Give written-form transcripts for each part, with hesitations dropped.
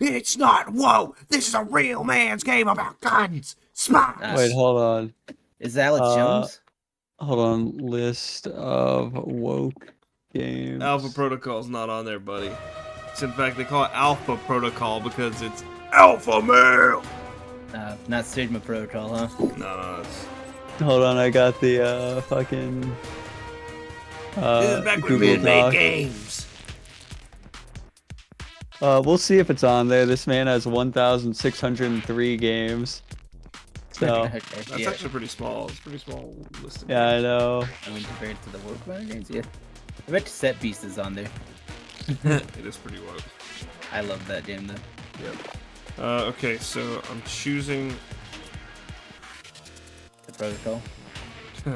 It's not woke. This is a real man's game about guns. Smash. Wait, hold on. Is Alex Jones? Hold on. List of woke games. Alpha Protocol's not on there, buddy. It's, in fact, they call it Alpha Protocol because it's alpha male. Not Sigma Protocol, huh? No, it's... Hold on, I got the fucking This is back when Google men made Doc. games. We'll see if it's on there. This man has 1,603 games. So Okay, That's yeah. actually pretty small. It's a pretty small list of yeah, I games. know. I mean, compared to the woke runner games, yeah. I bet Set Beast is on there. It is pretty woke. I love that game though. Yep. Okay, so I'm choosing... The Protocol.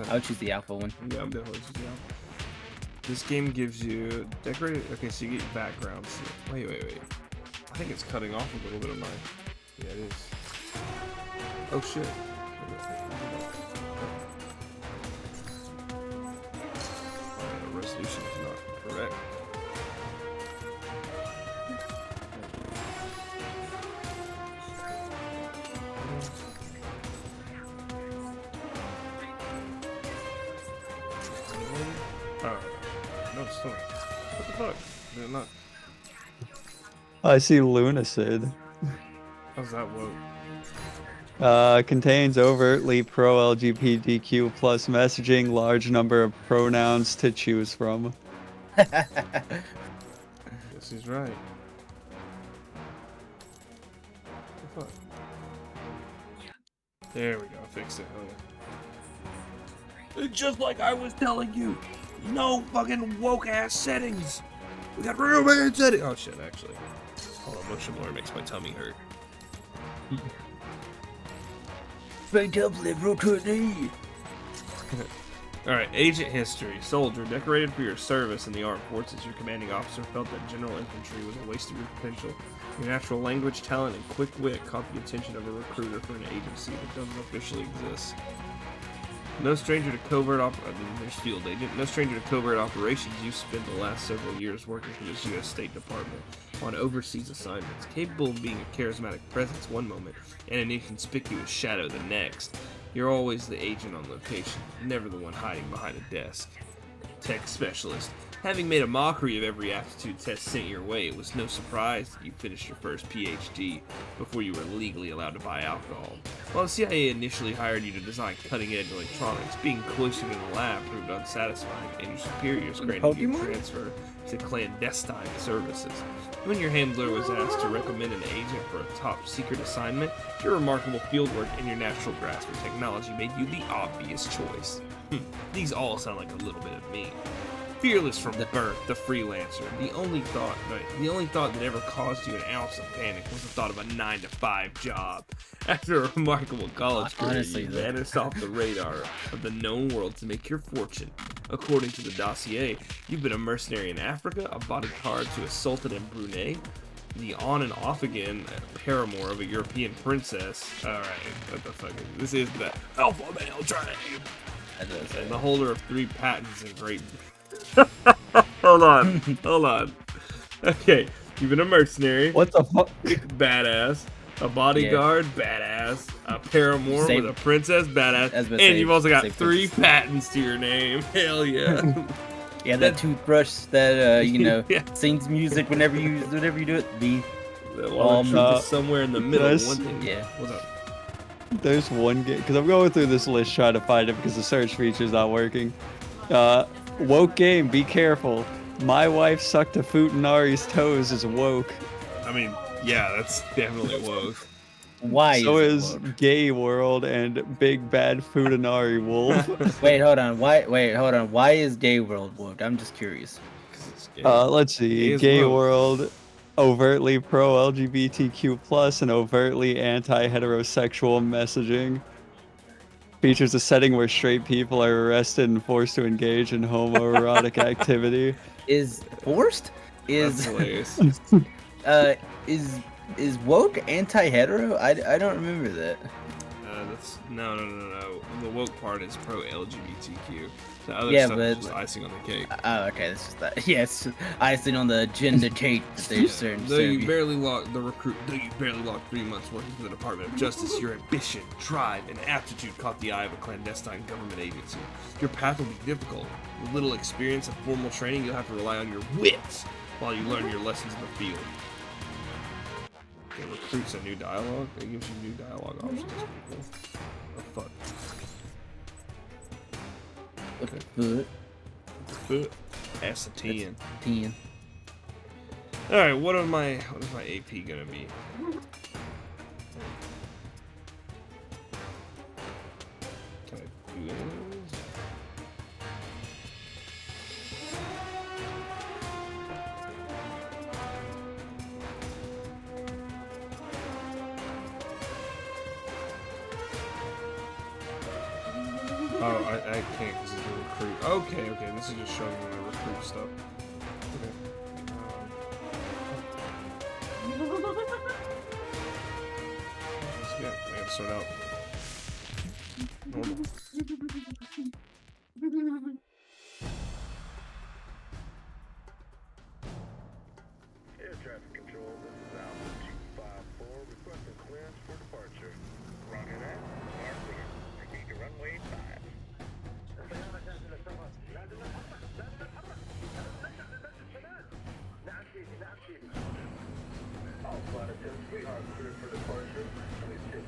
I would choose the Alpha one. Yeah, I'm definitely choosing Alpha. This game gives you decorated... Okay, so you get backgrounds. Wait. I think it's cutting off a little bit of mine. Yeah, it is. Oh, shit. Resolution is not correct. Oh, no, it's still. What the fuck? Did it not? I see Lunacid. How's that woke? Contains overtly pro LGBTQ plus messaging, large number of pronouns to choose from. Guess he's right. What the fuck? There we go, I fixed it. Oh, yeah. It's just like I was telling you. No fucking woke ass settings. We got real man settings. Oh shit, actually. Hold on, motion blur makes my tummy hurt. Straight up liberal to knee. Alright, agent history. Soldier, decorated for your service in the armed forces, your commanding officer felt that general infantry was a waste of your potential. Your natural language, talent, and quick wit caught the attention of a recruiter for an agency that doesn't officially exist. No stranger to covert there's field agent. No stranger to covert operations, you've spent the last several years working for this U.S. State Department on overseas assignments, capable of being a charismatic presence one moment and an inconspicuous shadow the next. You're always the agent on location, never the one hiding behind a desk. Tech specialist. Having made a mockery of every aptitude test sent your way, it was no surprise that you finished your first PhD before you were legally allowed to buy alcohol. While the CIA initially hired you to design cutting-edge electronics, being cloistered in a lab proved unsatisfying, and your superiors granted you transfer to clandestine services. When your handler was asked to recommend an agent for a top-secret assignment, your remarkable fieldwork and your natural grasp of technology made you the obvious choice. These all sound like a little bit of me. Fearless from birth, the freelancer. The only thought that ever caused you an ounce of panic was the thought of a 9-to-5 job. After a remarkable college career, Honestly, you though. vanished off the radar of the known world to make your fortune. According to the dossier, you've been a mercenary in Africa, a bodyguard to a sultan in Brunei, the on and off again paramour of a European princess. Alright, what the fuck is this? Is the alpha male train, and the holder of 3 patents in Great Hold on. Okay, you've been a mercenary, What the fuck? badass, a bodyguard, badass, a paramour Save- with a princess, badass, I was about and to you've say, also got save 3 princess. patents to your name. Hell yeah. Yeah, that toothbrush that Yeah. sings music whenever you do it. The Well, the truth uh, is somewhere in the middle. there's- One thing. Yeah. What's up? There's one game because I'm going through this list trying to find it because the search feature's not working. Woke game, be careful. My wife sucked a Futanari's toes is woke. I mean, yeah, that's definitely woke. why? So is is it woke? Gay World and Big Bad Futanari Wolf. Wait, hold on. Why is Gay World woke? I'm just curious. 'Cause it's gay. Let's Gay see. is Gay woke. World, overtly pro LGBTQ plus and overtly anti-heterosexual messaging. Features a setting where straight people are arrested and forced to engage in homoerotic activity. Is forced? That's Is hilarious. is woke anti-hetero? I don't remember that. That's no. The woke part is pro LGBTQ. The other Yeah, stuff is but- just icing on the cake. Oh, okay, that's just that. Yeah, it's just icing on the agenda cake that they're certain. Though you barely logged 3 months working for the Department of Justice, your ambition, drive, and aptitude caught the eye of a clandestine government agency. Your path will be difficult. With little experience and formal training, you'll have to rely on your wits while you learn your lessons in the field. It recruits a new dialogue. It gives you new dialogue options. That's pretty cool. Oh, fuck. Good. Assatean. 10. Alright, what is my AP gonna be? Can I do anything? Oh, I can't because it's a recruit. Okay, this is just showing me my recruit stuff. Okay. Yeah, I gotta start out normal. Air traffic control, this is Alpha 254, requesting clearance for departure. Roger that. Mark clear. Proceed to runway 5. All flight attendants, we are cleared for departure. Please take it.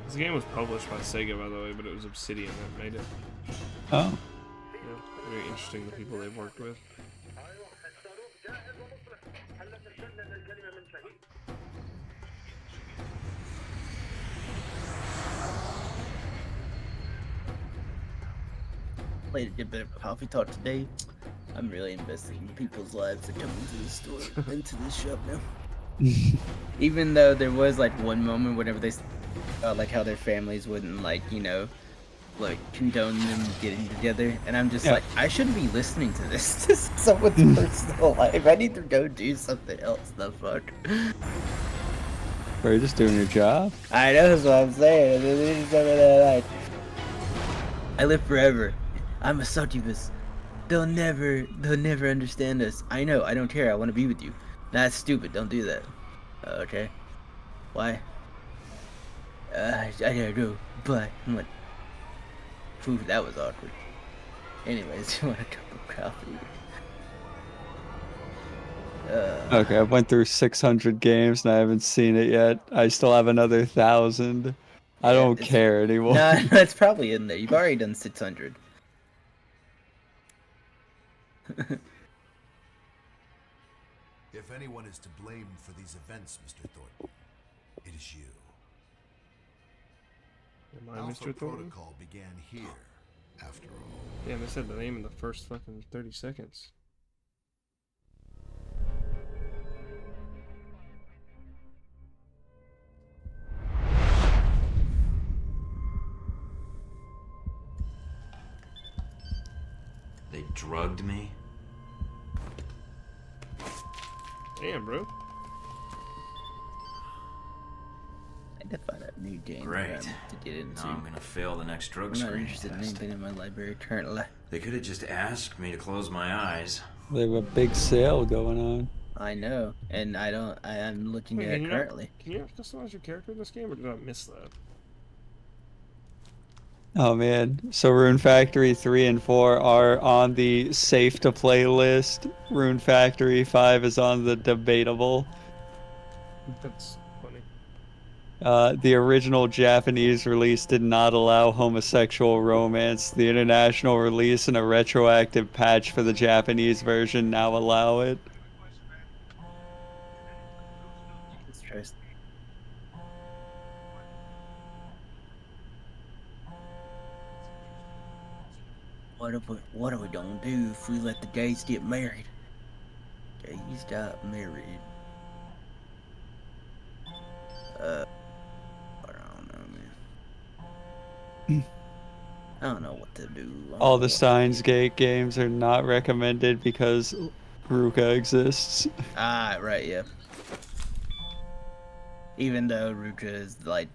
This game was published by Sega, by the way, but it was Obsidian that made it. Oh. Yeah, very interesting, the people they've worked with. Played a good bit of coffee talk today. I'm really investing in people's lives that come into the store, into this shop now. Even though there was like one moment whenever they, like how their families wouldn't like, you know, like condone them getting together, and I'm just Yeah. like, I shouldn't be listening to this. This is someone's personal life. I need to go do something else. The fuck. Or you're just doing your job. I know that's what I'm saying. They just over there like, I live forever. I'm a succubus. They'll never understand us. I know. I don't care. I want to be with you. That's stupid. Don't do that. Okay. Why? I don't know. But I'm like, phew, that was awkward. Anyways, you want a cup of coffee? Okay, I went through 600 games and I haven't seen it yet. I still have another 1,000. I Yeah, don't it's- care anymore. No, it's probably in there. You've already done 600. If anyone is to blame for these events, Mr. Thornton, it is you. Am I Alpha Mr. Thornton? Protocol began here, after all. Yeah, they said the name in the first fucking 30 seconds. They drugged me? Damn, bro. I had to find a new game Great. to get into. Now I'm gonna fail the next drug I'm not screening interested in test. anything in my library currently. They could have just asked me to close my eyes. They have a big sale going on. I know, and I'm looking Wait, at can it you not- currently. Can you not customize your character in this game, or did I miss that? Oh man. So Rune Factory 3 and 4 are on the safe to play list. Rune Factory 5 is on the debatable. That's funny. The original Japanese release did not allow homosexual romance. The international release and a retroactive patch for the Japanese version now allow it. Let's try. What are we gonna do if we let the gays get married? Gays got married. I don't know, man. I don't know what to do. I don't All know the what- Steins Gate games are not recommended because Ruka exists. Ah, right, yeah. Even though Ruka is like,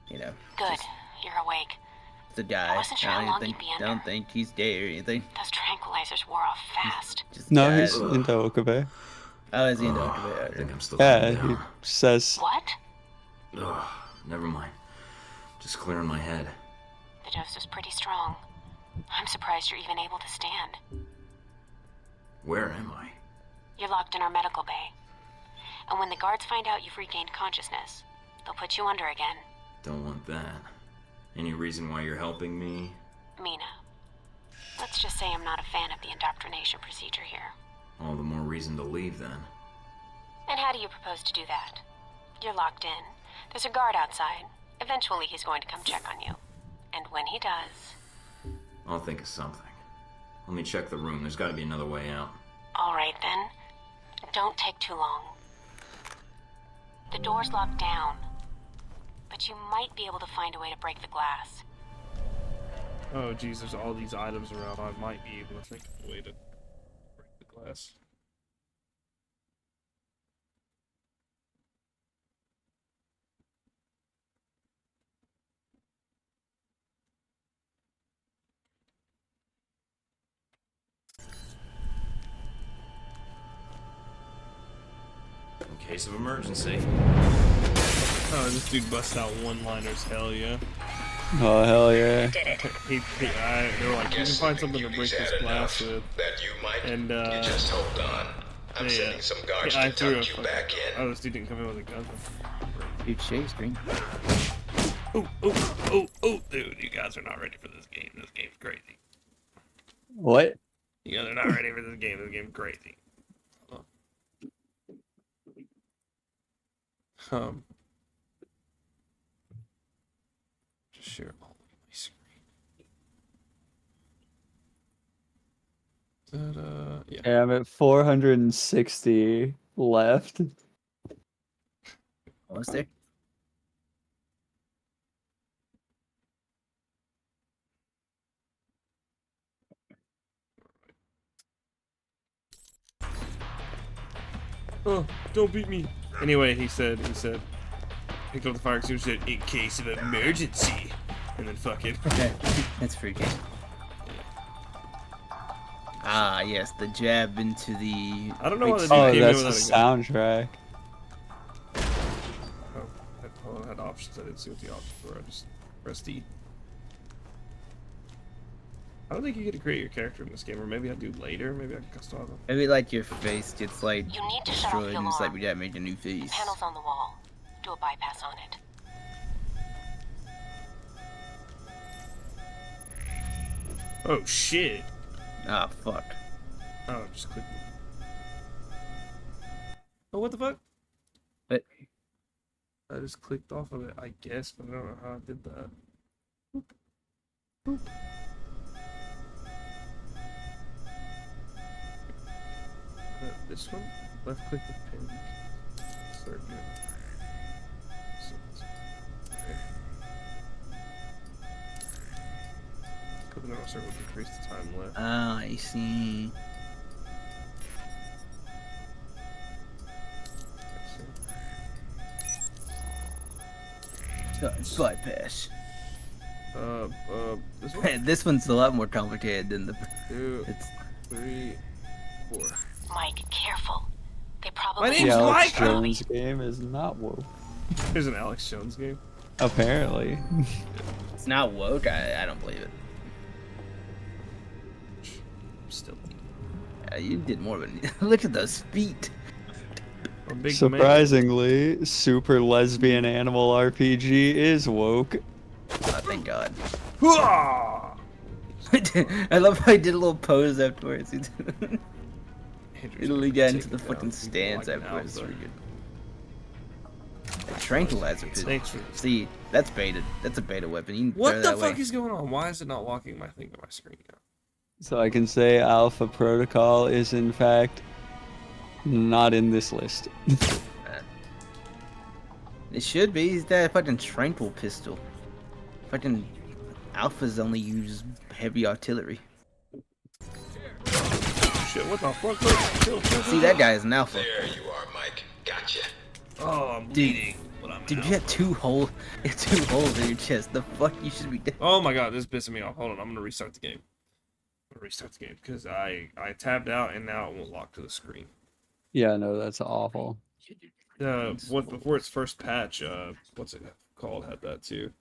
you know, Good. You're awake. the guy. wasn't sure how long he'd be under. don't think he's dead or anything. Those tranquilizers wore off fast. Just No, died. he's into Okabe. Oh, is he in the I think I'm still Yeah, laying he down. says. What? Ugh, never mind. Just clearing my head. The dose was pretty strong. I'm surprised you're even able to stand. Where am I? You're locked in our medical bay. And when the guards find out you've regained consciousness, they'll put you under again. Don't want that. Any reason why you're helping me? Mina. Let's just say I'm not a fan of the indoctrination procedure here. All the more reason to leave then. And how do you propose to do that? You're locked in. There's a guard outside. Eventually he's going to come check on you. And when he does... I'll think of something. Let me check the room. There's got to be another way out. All right, then. Don't take too long. The door's locked down. But you might be able to find a way to break the glass. Oh, geez, there's all these items around. I might be able to think of a way to break the glass. In case of emergency. Oh, this dude busts out one-liners. Hell yeah. Oh, hell yeah. They were like, you can find something to break this glass with. That you, Mike? And, you just hold on. I'm sending some guards to tuck you back in. Oh, this dude didn't come in with a gun. Dude, shade screen. Oh, dude, you guys are not ready for this game. This game's crazy. What? You guys are not ready for this game. This game's crazy. Just share all of my screen. Yeah. Yeah, I'm at 460 left. Almost there. Oh, don't beat me. Anyway, he said, picked up the fire extinguisher, said, in case of emergency. And then fucking. Okay, that's freaky. Ah, yes, the jab into the. I don't know why the dude Oh, came in that's without the a gun. soundtrack. Oh, I had options. I didn't see what the options were. I just pressed E. I don't think you get to create your character in this game, or maybe I do later. Maybe I can customize them. Maybe like your face gets like You need to shut off destroyed the and it's like alarm. we gotta make a new face. Panel's on the wall. Do a bypass on it. Oh shit! Ah, fuck. Oh, just click. Oh, what the fuck? But I just clicked off of it, I guess, but I don't know how I did that. Boop. Boop. This one? Left click the pin. Start doing it. Okay. Click the normal circle to decrease the time left. ah, I see. So it's bypass. This one? This one's a lot more complicated than the. 2, It's 3, 4. Mike, careful. They probably... My The name's Alex Mike! Jones game is not woke. There's an Alex Jones game. Apparently. it's not woke. I don't believe it. Still. You did more than look at those feet. A big Surprisingly, Super Lesbian Animal RPG is woke. Oh, thank God. Man. I love how he did a little pose afterwards. He Andrew's literally gonna got into take the it down. fucking People stance like an afterwards. It's alpha. pretty good. A tranquilizer pistol. Thanks for See, that's baited. That's a beta weapon. You can throw What the that fuck away. is going on? Why is it not locking my thing to my screen now? So I can say Alpha Protocol is in fact not in this list. It should be. He's that fucking tranquil pistol. Fucking alphas only use heavy artillery. Shit, what the fuck? Look, chill. See, that guy is an alpha. There you are, Mike. Gotcha. Oh, I'm Dude. bleeding. But I'm Dude, out. you have two holes in your chest. The fuck you should be dead. Oh my god, this is pissing me off. Hold on, I'm gonna restart the game. Because I tabbed out and now it won't lock to the screen. Yeah, no, that's awful. What before its first patch, what's it called? Had that too.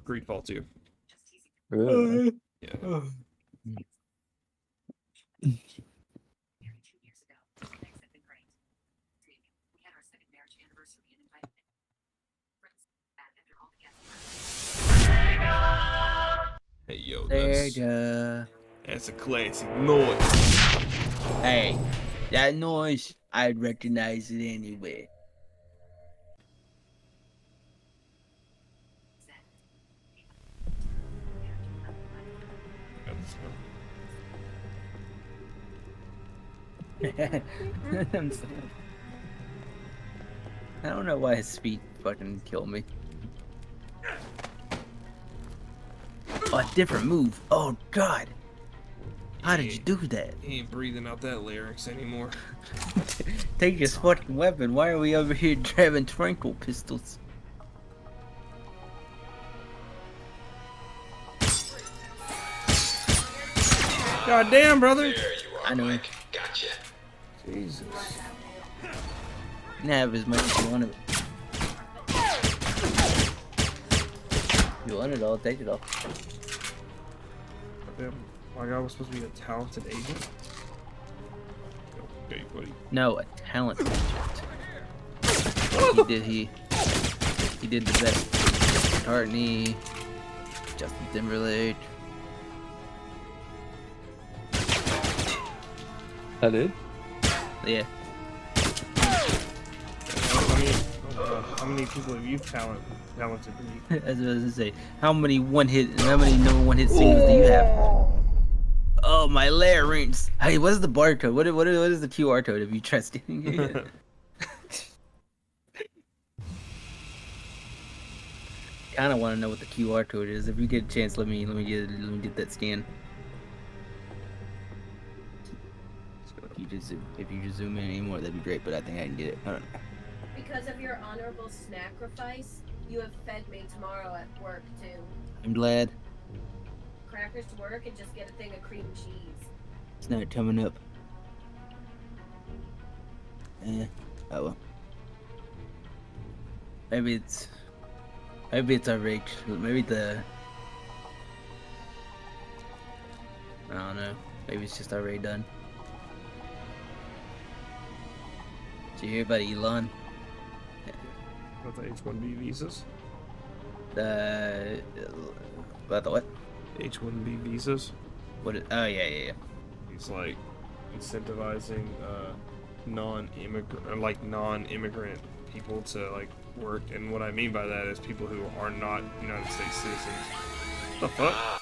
Greedfall 2. Really? Yeah. Hey yo, that's a classic noise. Hey, that noise, I'd recognize it anyway. I'm sorry. I don't know why his speed fucking killed me. Oh, a different move. Oh god. How did you do that? He ain't breathing out that larynx anymore. Take his fucking weapon. Why are we over here driving tranquil pistols? God damn, brother. There you are, I know. Mike. Gotcha. Jesus. You can have as much as you want of it. If you want it all, take it all. Damn, my god was supposed to be a talented agent. Okay, buddy. No, a talent agent. He did the best. McCartney, Justin Timberlake. That it? Yeah. How many people have you talented me? As I was gonna say, how many number one hit singles do you have? Oh, my larynx. Hey, what is the barcode? What is the QR code if you try stealing it? Kinda wanna know what the QR code is. If you get a chance, let me get that scan. If you just zoom in anymore, that'd be great, but I think I can get it. I don't know. Because of your honorable sacrifice, you have fed me tomorrow at work too. I'm glad. Crackers to work and just get a thing of cream cheese. It's not coming up. Oh well. Maybe it's our rage. Maybe I don't know. Maybe it's just already done. Did you hear about Elon? About the H-1B visas? About the what? H-1B visas? Oh yeah. He's like incentivizing non-immigrant people to like work, and what I mean by that is people who are not United States citizens. The fuck?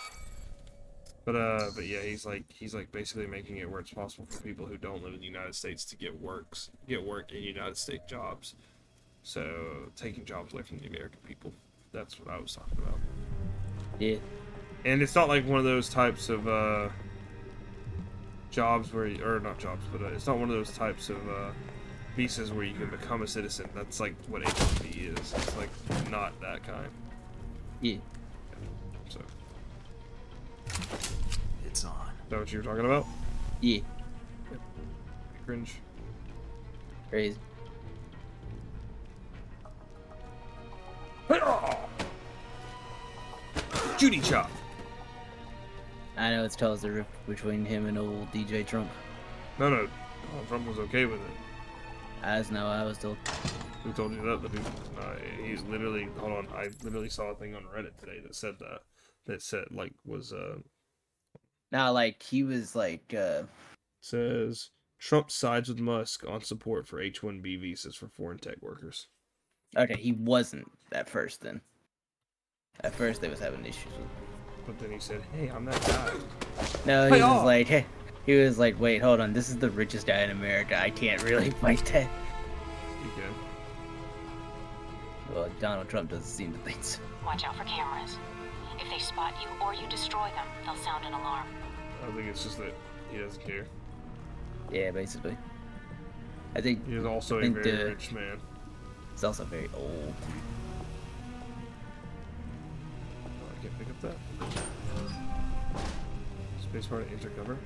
But yeah, he's like basically making it where it's possible for people who don't live in the United States to get work in United States jobs. So taking jobs away from the American people. That's what I was talking about. Yeah. And it's not like one of those types of jobs where it's not one of those types of visas where you can become a citizen. That's like what H-1B is. It's like not that kind. Yeah. So. It's on. Is that what you were talking about? Yeah. Yep. Cringe. Crazy. Judy Chop. I know it's tells the rift between him and old DJ Trump. No, Donald Trump was okay with it. I was told. Who told you that? He's literally. Hold on, I literally saw a thing on Reddit today that said that. That said Now, like he was like. Says Trump sides with Musk on support for H-1B visas for foreign tech workers. Okay, he wasn't at first then. At first they was having issues with him. But then he said, "Hey, I'm that guy." No, he was like, hey, he was like, wait, hold on, this is the richest guy in America. I can't really fight that. You can. Well, Donald Trump doesn't seem to think so. Watch out for cameras. If they spot you or you destroy them, they'll sound an alarm. I think it's just that he doesn't care. Yeah, basically. I think He is also a very rich man. He's also very old. Oh, I can't pick up that. Spacebar to enter cover.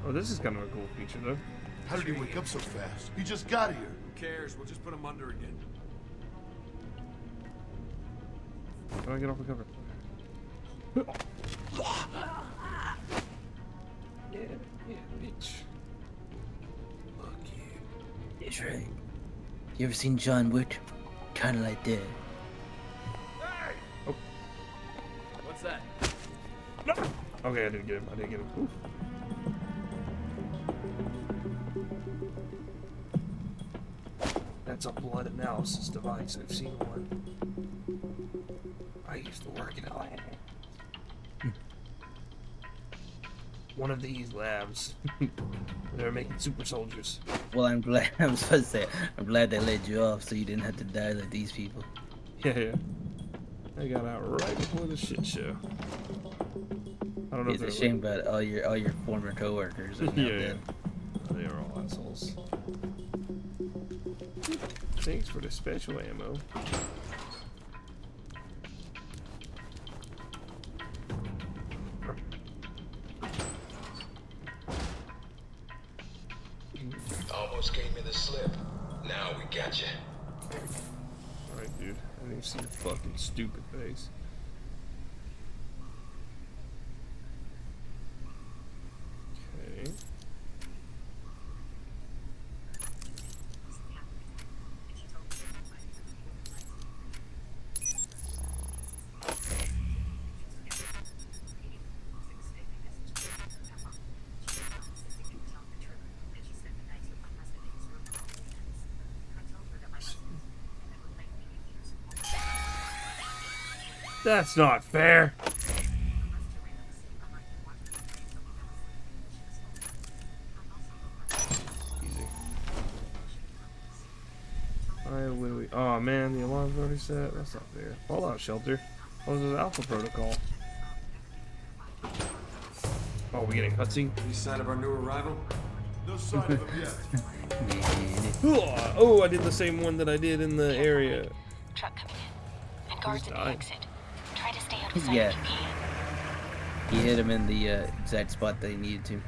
Oh, this is kind of a cool feature, though. How did he wake up so fast? He just got here. Who cares? We'll just put him under again. How do I get off the cover? Yeah, bitch. Fuck you. That's right. You ever seen John Wick? Kinda like that. Oh. What's that? No! Okay, I didn't get him. Oof. That's a blood analysis device. I've seen one. I used to work in a lab. One of these labs. They're making super soldiers. Well, I'm glad. I was supposed to say, I'm glad they laid you off so you didn't have to die like these people. Yeah. I got out right before the shit show. I don't know. It's a shame about all your former coworkers. Are now dead. They are all assholes. Thanks for the special ammo. Almost gave me the slip. Now we got you. Alright, dude. I didn't even see your fucking stupid face. Okay. That's not fair. Easy. Alright, what do we... Oh man, the alarm's already set. That's not fair. Fallout shelter. Oh, this is Alpha Protocol. Oh, we getting cutscene? Any sign of our new arrival? No sign of him yet. Oh, I did the same one that I did in the area. Truck coming in. And guards at the exit. Try to stay out of sight Yeah. if you can. He hit him in the exact spot that he needed to.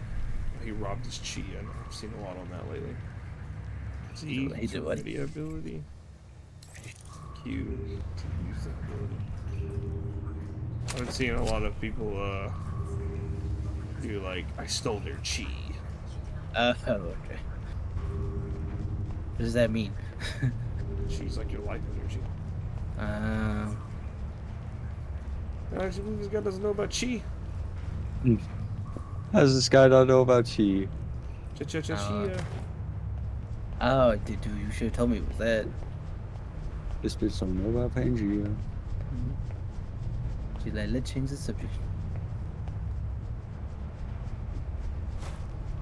He robbed his chi. I've seen a lot on that lately. Z, He did what? video ability. Q, to use that ability. I've been seeing a lot of people do like, I stole their chi. Oh, okay. What does that mean? Chi's like your life energy. Actually, this guy doesn't know about chi. How does this guy not know about chi? Chia. Oh, dude, you should have told me it was that. This bitch don't know about Pangea. She's like, let's change the subject.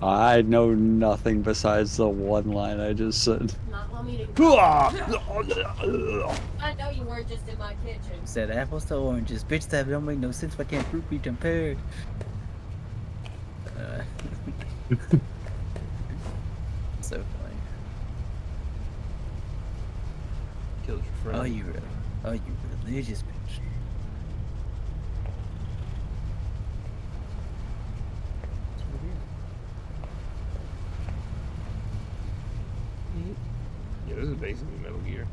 I know nothing besides the one line I just said. Not want me to. Ah! I know you weren't just in my kitchen. Said apples to oranges. Bitch, that don't make no sense. Why can't fruit be compared? So funny. Killed your friend. Oh, you religious bitch. Yeah, this is basically Metal Gear.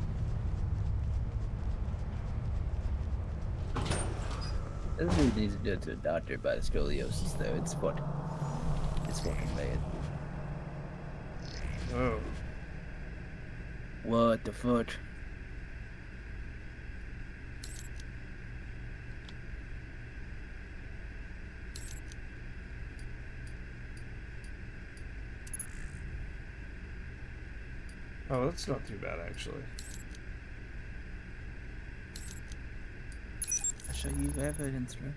This dude needs to go to a doctor about his scoliosis, though. It's fucking bad. Oh. What the fuck? Oh, that's not too bad, actually. I'll show you evidence, bro.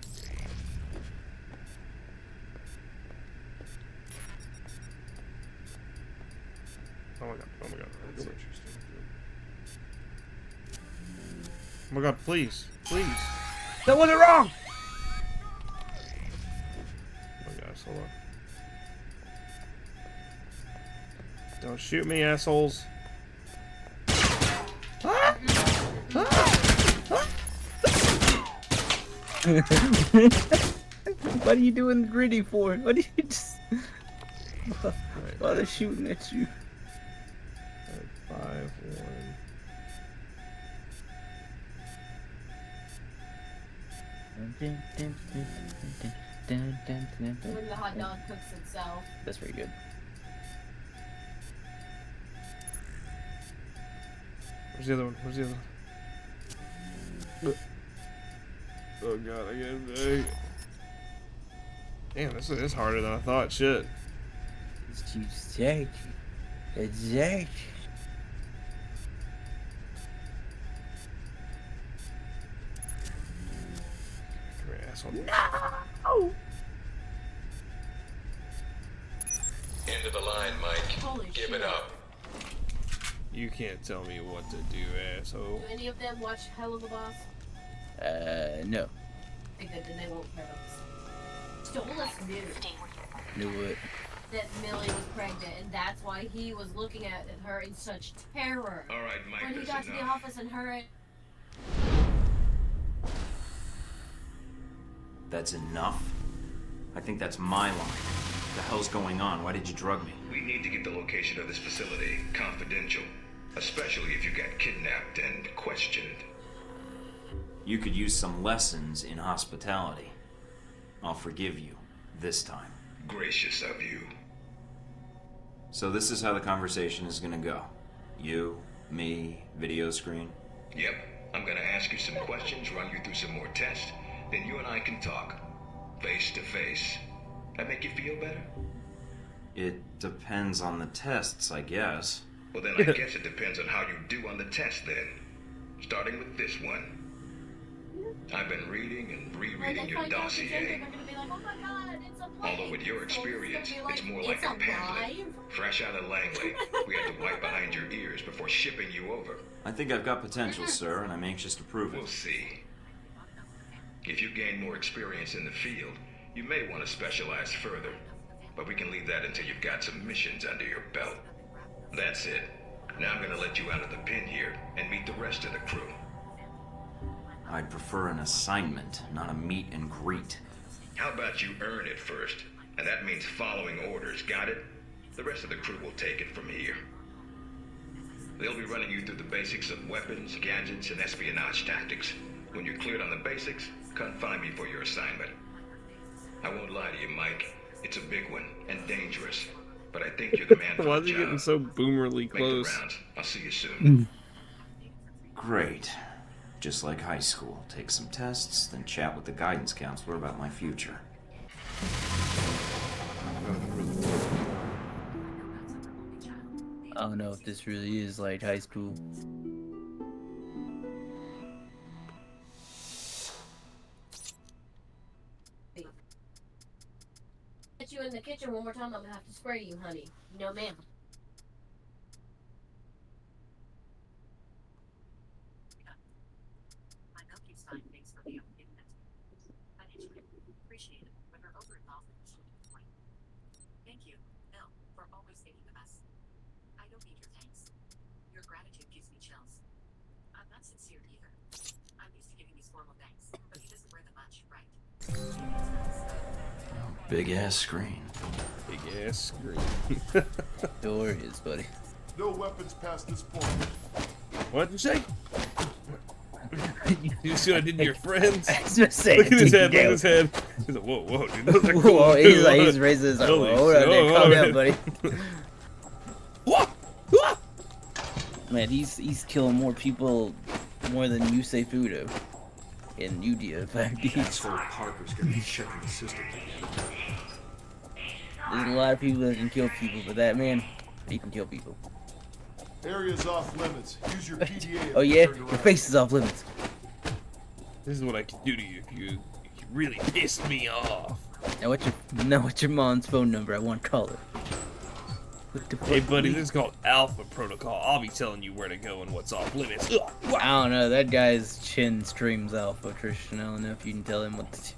Oh my god, oh my god. That's interesting. Oh my god, please, please. That wasn't wrong! Oh my gosh. Hold on. Don't shoot me, assholes. What are you doing gritty for? What are you just... While they're shooting at you. 5-1. When the hot dog cooks itself. That's pretty good. Where's the other one? Where's the other one? Oh god, I get damn, this is harder than I thought. Shit. It's exactly. Exactly. Come here, asshole. No! End of the line, Mike. Holy Give shit. it up. You can't tell me what to do, asshole. Do any of them watch Hell of a Boss? No. I think that then they won't care about this. Stolas knew Knew it. that Millie was pregnant, and that's why he was looking at her in such terror. All right, Mike, When he that's got to the enough. office and her and That's enough? I think that's my line. What the hell's going on? Why did you drug me? We need to get the location of this facility confidential, especially if you got kidnapped and questioned. You could use some lessons in hospitality. I'll forgive you. This time. Gracious of you. So this is how the conversation is gonna go. You, me, video screen. Yep, I'm gonna ask you some questions, run you through some more tests, then you and I can talk. Face to face. That make you feel better? It depends on the tests, I guess. Well then I guess it depends on how you do on the test then. Starting with this one. I've been reading and rereading your dossier. Although with your experience, it's more like a pamphlet. Fresh out of Langley, we had to wipe behind your ears before shipping you over. I think I've got potential, sir, and I'm anxious to prove We'll it. see. If you gain more experience in the field, you may want to specialize further. But we can leave that until you've got some missions under your belt. That's it. Now I'm gonna let you out of the pen here and meet the rest of the crew. I'd prefer an assignment, not a meet and greet. How about you earn it first? And that means following orders, got it? The rest of the crew will take it from here. They'll be running you through the basics of weapons, gadgets, and espionage tactics. When you're cleared on the basics, come find me for your assignment. I won't lie to you, Mike. It's a big one and dangerous. But I think you're the man for Why the is he job. getting so boomerly Make the close? rounds. I'll see you soon. Great. Just like high school. Take some tests, then chat with the guidance counselor about my future. I don't know if this really is like high school. get you in the kitchen one more time, I'm gonna have to spray you, honey. No, ma'am. My milk is fine, thanks for the update. Financially appreciated, but her over-involvement is to the point. Thank you, Bill, for always thinking of us. I don't need your thanks. Your gratitude gives me chills. I'm not sincere either. I'm used to giving these formal thanks, but he doesn't wear them much, right? Big ass screen. Big ass screen. Door is, buddy. No weapons past this point. What did you say? You see what I did to your friends? I was just saying, Look at his head. Look at go. his head. He's like, whoa, whoa, dude. Those are cool. Whoa, he's like, he's raising his arm. Holy Hold on shit. there, Oh, calm oh, down, man. buddy. What? Man, he's killing more people more than Yusei Fudo. And Yudia, in fact. Asshole Parker's gonna be checking the system again. There's a lot of people that can kill people, but that man, he can kill people. Area's off limits. Use your PDA. Oh yeah? Your face is off limits. This is what I can do to you if you really pissed me off. Now what's your mom's phone number? I want to call her. What the Hey fuck? buddy, this is called Alpha Protocol. I'll be telling you where to go and what's off limits. Ugh, wow. I don't know, that guy's chin streams Alpha, Tristan. I don't know if you can tell him what to do.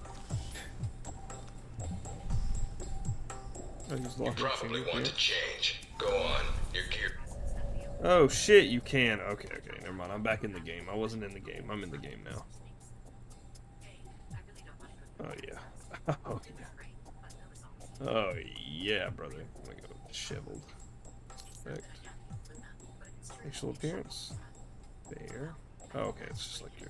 Oh, he's You locking probably change, want yeah. to change. Go on. Your gear. Oh shit, you can. Okay, never mind. I'm back in the game. I wasn't in the game. I'm in the game now. Oh yeah. Oh yeah. Oh yeah, brother. I'm gonna go disheveled. Perfect. Facial appearance. There. Oh, okay, it's just like your.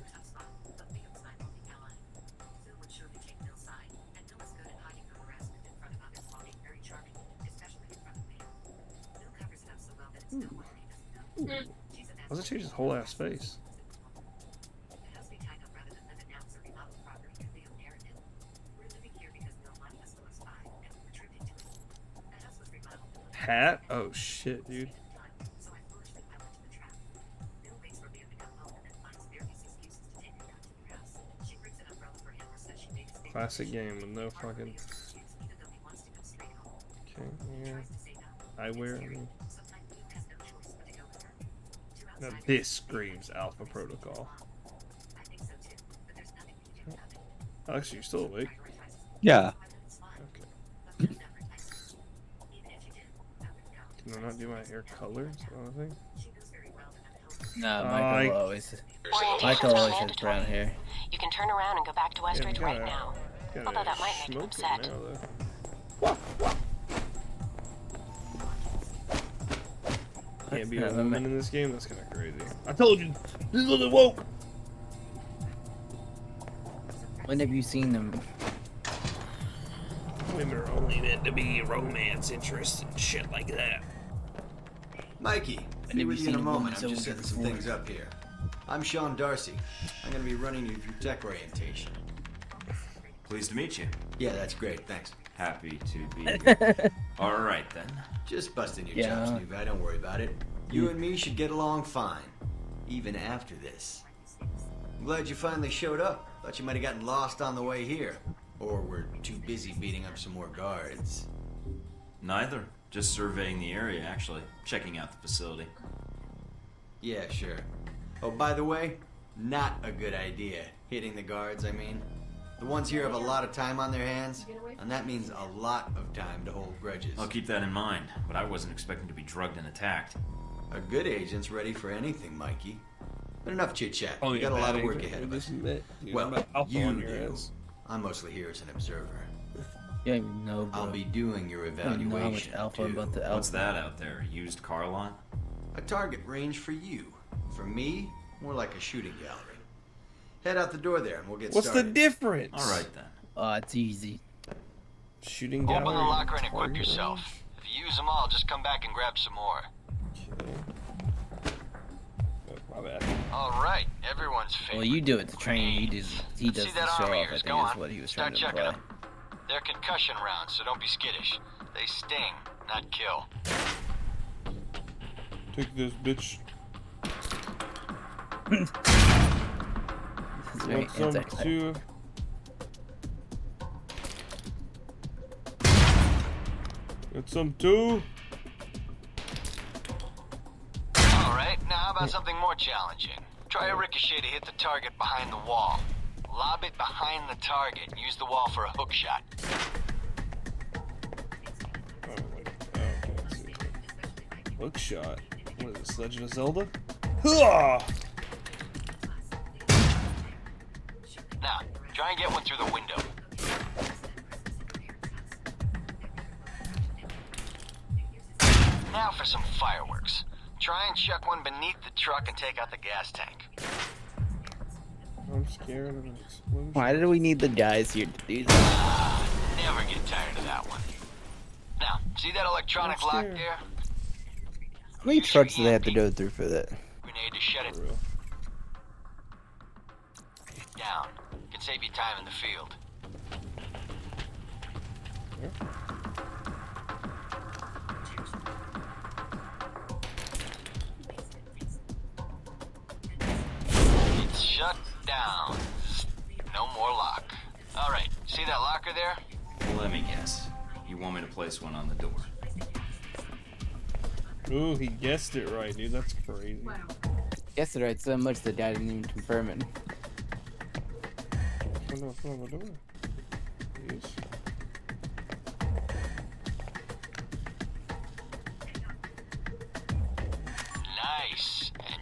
Ooh. Doesn't change his whole ass face. Hat? Oh shit, dude. Classic game with no fucking. Okay, yeah. Eyewear. I mean. Now this screams Alpha Protocol. Alex, you still awake? Yeah. Okay. Can I not do my hair color? Is that what I think? No, Michael always. Orientation's Michael always has mandatory. brown hair. You can turn around and go back to Westridge right now. Although that might make him upset. Can't be a woman in this game? That's kind of crazy. I told you! This is little woke! When have you seen them? Women are only meant to be romance interests and shit like that. Mikey, I'll be with you in a moment. I'm just setting some things up here. I'm Sean Darcy. I'm gonna be running you through tech orientation. Pleased to meet you. Yeah, that's great. Thanks. Happy to be here. All right then. Just busting your chops, new guy. Don't worry about it. You and me should get along fine, even after this. I'm glad you finally showed up. Thought you might have gotten lost on the way here, or were too busy beating up some more guards. Neither. Just surveying the area, actually. Checking out the facility. Yeah, sure. Oh, by the way, not a good idea. Hitting the guards, I mean. The ones here have a lot of time on their hands, and that means a lot of time to hold grudges. I'll keep that in mind, but I wasn't expecting to be drugged and attacked. A good agent's ready for anything, Mikey. But enough chit-chat. Oh, We yeah, got a lot bad of work agent. ahead of us. Dude, Well, Alpha you on your do. ass. I'm mostly here as an observer. You don't even know, bro. I'll be doing your I don't know how much evaluation, alpha too. about the alpha. What's that out there? A used car lot? A target range for you. For me, more like a shooting gallery. Head out the door there and we'll get What's started. the difference? All right then. Oh, it's easy. Shooting gallery. Open the locker and equip target yourself. range? If you use them all, just come back and grab some more. Oh, my bad. Alright, everyone's favorite. Well, you do it to train. He does See the that show arm of off. I yours? think Go is on. what he was Start trying to checking imply. them. They're concussion rounds, so don't be skittish. They sting, not kill. Take this, bitch. It's very Want some anti- too? Got some too? Alright, now how about something more challenging? Try a ricochet to hit the target behind the wall. Lob it behind the target and use the wall for a hook shot. Hook shot. What is this, Legend of Zelda? Hooah! Now, try and get one through the window. Now for some fireworks. Try and chuck one beneath the truck and take out the gas tank. I'm scared of an explosion. Why did we need the guys here to do that? Never get tired of that one. Now, see that electronic lock Upstairs. there? How many trucks do they have to go through for that? Grenade to shut it down. Can save you time in the field. It's shut down. No more lock. Alright, see that locker there? Let me guess. You want me to place one on the door? Ooh, he guessed it right, dude. That's crazy. Guessed it right so much the guy didn't even confirm it. Oh, no, it's not on the door. Yes.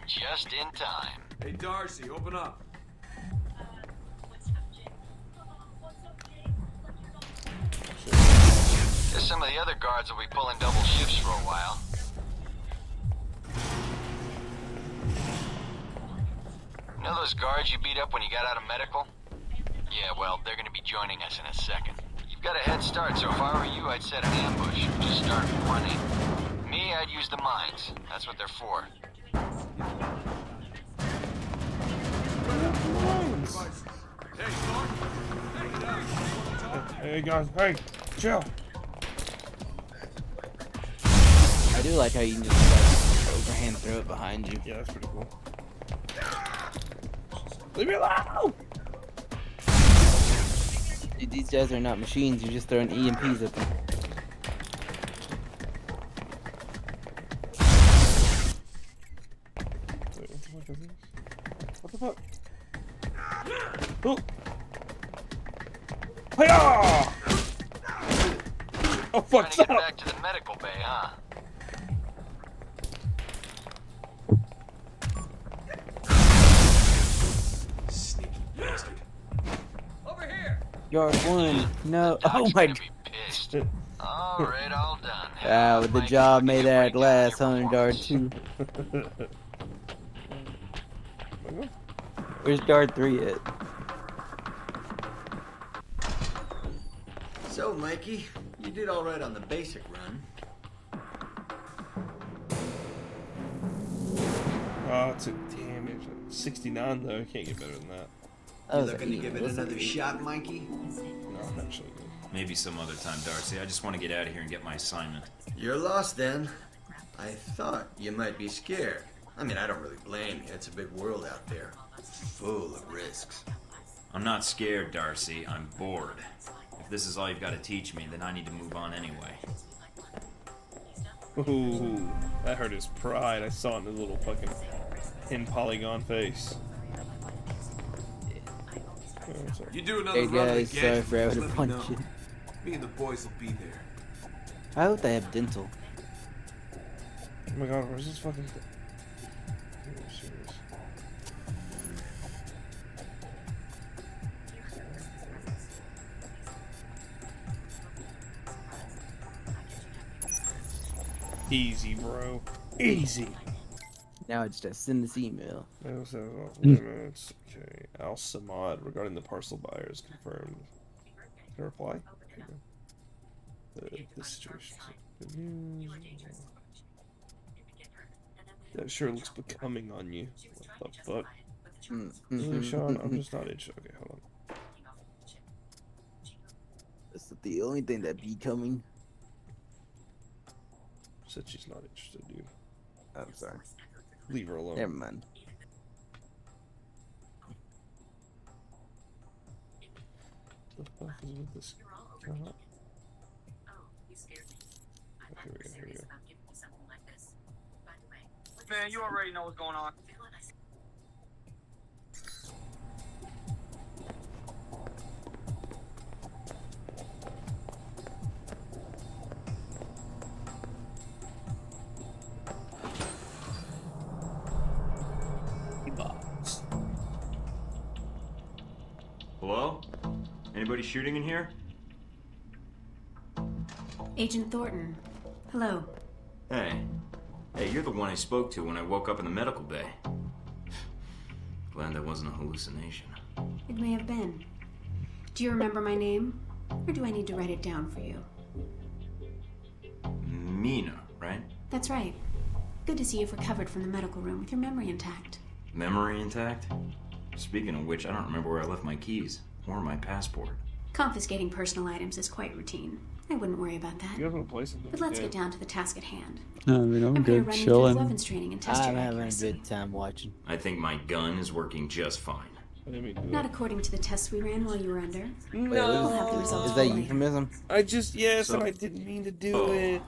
just in time. Hey, Darcy, open up. Guess some of the other guards will be pulling double shifts for a while. You know those guards you beat up when you got out of medical? Yeah, well, they're gonna be joining us in a second. You've got a head start, so if I were you, I'd set an ambush. Just start running. Me, I'd use the mines. That's what they're for. Hey guys, hey, chill. I do like how you can just like overhand throw it behind you. Yeah, that's pretty cool. Leave me alone! Dude, these guys are not machines. You're just throwing EMPs at them. Wait, what the fuck is this? What the fuck? Oh! Hiya! Oh fuck! Trying to get Stop! back to the medical bay, huh? Sneaky bastard. Over here! Yard 1. No. Oh my god. All right, all done. Ah, with the job made at last, Guard 2. Where's Guard 3 at? So, Mikey, you did all right on the basic run. Oh, it took damage. 69 though. Can't get better than that. You looking to give it another shot, Mikey? No, I'm actually good. Maybe some other time, Darcy. I just want to get out of here and get my assignment. You're lost then. I thought you might be scared. I mean, I don't really blame you. It's a big world out there, full of risks. I'm not scared, Darcy. I'm bored. If this is all you've got to teach me, then I need to move on anyway. Ooh, that hurt his pride. I saw it in his little fucking pin polygon face. You do another Hey run guys, again, sorry for having just to let me punch know. you. Me and the boys will be there. I hope they have dental. Oh my god, where's this fucking thing? Are you serious? Easy, bro. Easy. Now it's just send this email. Wait minutes. Okay. Al Samad regarding the parcel buyers confirmed. Can I reply? Okay, good. The situation. Good news. That sure looks becoming on you. What the fuck? Really, Sean? I'm just not interested. Okay, hold on. That's the only thing that be coming. Said she's not interested, dude. I'm sorry. Leave her alone. Never mind. What the fuck is with this? Oh, you scared me. I'm Here we go, here we go. about giving you something like this. By the way, Man, you already know what's going on. Hello? Anybody shooting in here? Agent Thornton. Hello. Hey. Hey, you're the one I spoke to when I woke up in the medical bay. Glad that wasn't a hallucination. It may have been. Do you remember my name? Or do I need to write it down for you? Mina, right? That's right. Good to see you've recovered from the medical room with your memory intact. Memory intact? Speaking of which, I don't remember where I left my keys or my passport. Confiscating personal items is quite routine. I wouldn't worry about that. You have no place in But let's get down to the task at hand. I mean, I'm here to good run you through chilling. weapons training and test I'm your having a accuracy. good time watching. I think my gun is working just fine. Not according to the tests we ran while you were under. Wait, We'll have the results is that for you. euphemism? I just, yes, So- and I didn't mean to do it.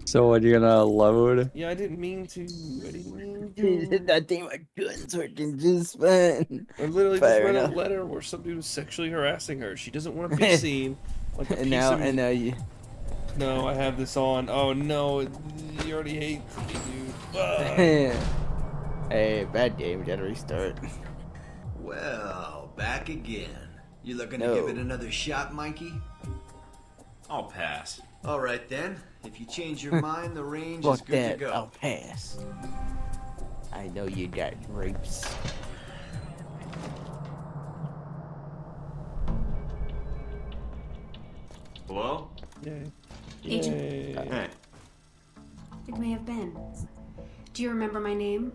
So what, you gonna load? Yeah, I didn't mean to. I didn't mean to. I think my gun's working just fine. I literally just Fair read a enough. letter where some dude was sexually harassing her. She doesn't want to be seen. Like a And piece now, of... and now you. No, I have this on. Oh no, you already hate me, dude. Hey, bad game. Gotta restart. Well, back again. You looking to No. give it another shot, Mikey? I'll pass. All right then. If you change your mind, the range is Fuck good that. to go. I'll pass. I know you got grapes. Hello? Yay. Agent. Hey. It may have been. Do you remember my name?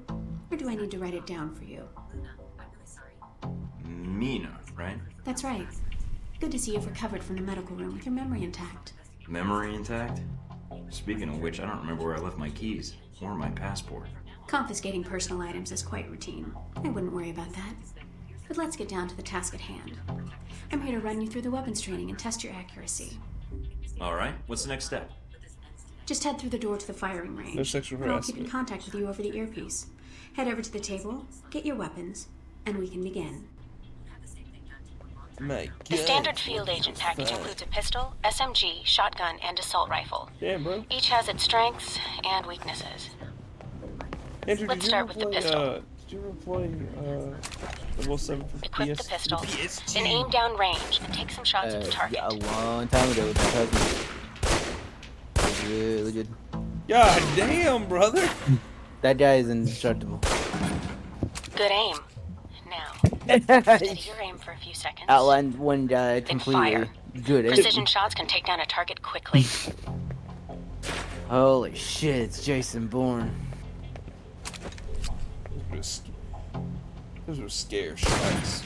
Or do I need to write it down for you? Mina, right? That's right. Good to see you've recovered from the medical room with your memory intact. Memory intact? Speaking of which, I don't remember where I left my keys or my passport. Confiscating personal items is quite routine. I wouldn't worry about that. But let's get down to the task at hand. I'm here to run you through the weapons training and test your accuracy. All right, what's the next step? Just head through the door to the firing range. No sexual and I'll keep in harassment. contact with you over the earpiece. Head over to the table, get your weapons, and we can begin. My The God. standard field agent package includes a pistol, SMG, shotgun, and assault rifle. Damn, bro. Each has its strengths and weaknesses. Andrew, Let's did you start ever with the play, pistol. Did you ever play, 007 for Equip PS? the pistol, PS2? then aim down range and take some shots at the target. A long time ago with my cousin. Really good. God damn, brother. That guy is indestructible. Good aim. Now, steady your aim for a few seconds. Outlined one guy Then completely. fire. Good. Precision shots can take down a target quickly. Holy shit, it's Jason Bourne. Those were scare shots.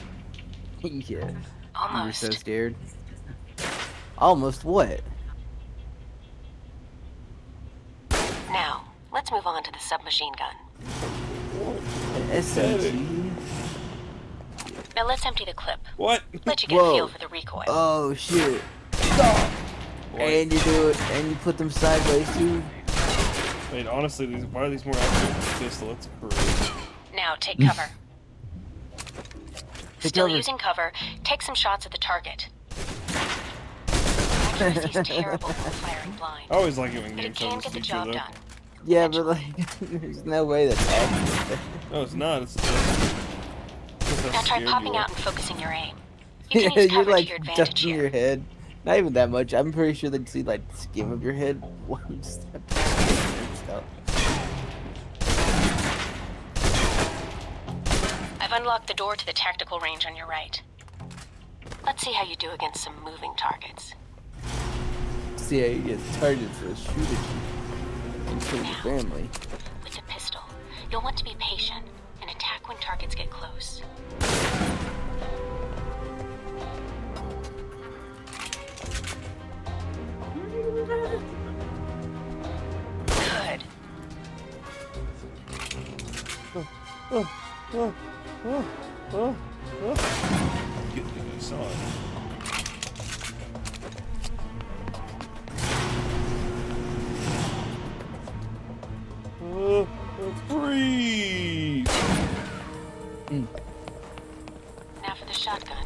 Yeah. You were Almost. so scared. Almost what? Now, let's move on to the submachine gun. An SMG? Now let's empty the clip. What? Let you get a feel for the recoil. Oh shit. And you do it, and you put them sideways too. Wait, honestly, why are these more accurate than the pistol? That's crazy. Now take cover. Take Still cover. using cover, take some shots at the target. Accuracy's terrible when firing blind. I always like it when But it games can have get this the feature, job though. done. Yeah, but like, there's no way that's accurate. No, it's not. It's just how Now try scared popping you are. out and focusing your aim. You can Yeah, use you're cover like to your advantage touching here. your head. Not even that much. I'm pretty sure they'd see like the skin of your head. One step. I've unlocked the door to the tactical range on your right. Let's see how you do against some moving targets. See how you get targets that shoot at you and kill your family. With the pistol, you'll want to be patient and attack when targets get close. Good. Good thing I saw it. Freeze! Now for the shotgun.